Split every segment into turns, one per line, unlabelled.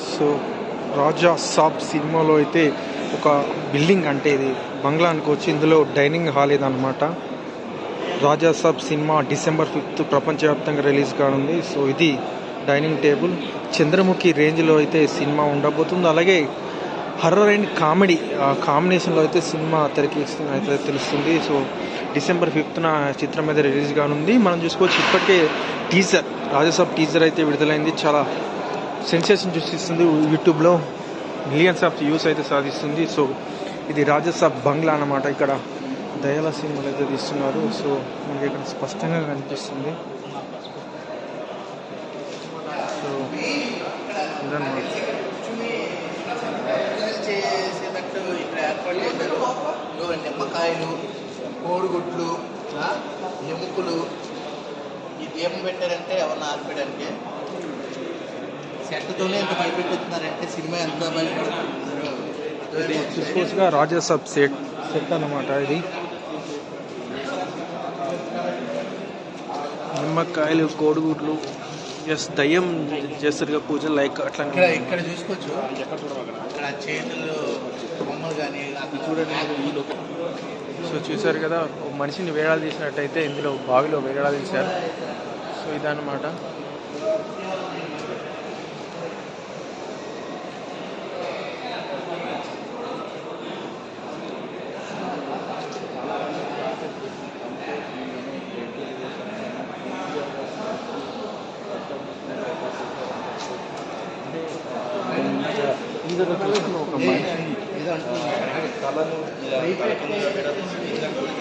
So రాజా సాబ్ సినిమాలో అయితే ఒక బిల్డింగ్, అంటే ఇది బంగ్లా అనుకోవచ్చు, ఇందులో డైనింగ్ హాల్ ఇదన్నమాట. రాజా సాబ్ సినిమా December 5 ప్రపంచవ్యాప్తంగా రిలీజ్ కానుంది. సో ఇది డైనింగ్ టేబుల్. చంద్రముఖి రేంజ్లో అయితే సినిమా ఉండబోతుంది. అలాగే హర్రర్ అండ్ కామెడీ కాంబినేషన్లో అయితే సినిమా తెరకెక్కిస్తుంది అయితే తెలుస్తుంది. సో December 5న చిత్రం మీద రిలీజ్ కానుంది. మనం చూసుకోవచ్చు ఇప్పటికే టీజర్, రాజాసాబ్ టీజర్ అయితే విడుదలైంది. చాలా సెన్సేషన్ సృష్టిస్తుంది, యూట్యూబ్లో మిలియన్స్ ఆఫ్ వ్యూస్ అయితే సాధిస్తుంది. సో ఇది రాజాసాబ్ బంగ్లా అన్నమాట. ఇక్కడ దయాల సినిమాలు అయితే తీస్తున్నారు. సో మనకి ఇక్కడ స్పష్టంగా కనిపిస్తుంది. సో ఇదన్నమాట.
చేసేటట్టు ఇక్కడ ఏర్పాటు చేశారు. నిమ్మకాయలు, కోడిగుడ్లు, ఎముకలు, ఈ దీపం పెట్టారంటే ఎవరిని ఆర్పేయడానికి. సెట్తోనే ఎంత భయపెట్టుతున్నారంటే సినిమా ఎంత భయపెడుతున్నారు.
చూసుకోవచ్చుగా రాజాసాబ్ సెట్ అన్నమాట. ఇది నిమ్మకాయలు, కోడిగుడ్లు, దయ్యం చేస్తారు పూజలు లైక్ అట్లా.
ఇక్కడ చూసుకోవచ్చు, ఇక్కడ చేతులు బొమ్మలు కానీ చూడండి.
సో చూసారు కదా, మనిషిని వేలాలు తీసినట్టయితే ఇందులో బావిలో వేలాలు తీశారు. సో ఇదన్నమాట.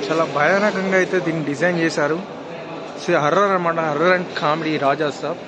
చాలా భయానకంగా అయితే దీన్ని డిజైన్ చేశారు. సో హర్రర్ అన్నమాట, హర్రర్ అండ్ కామెడీ రాజాసాబ్.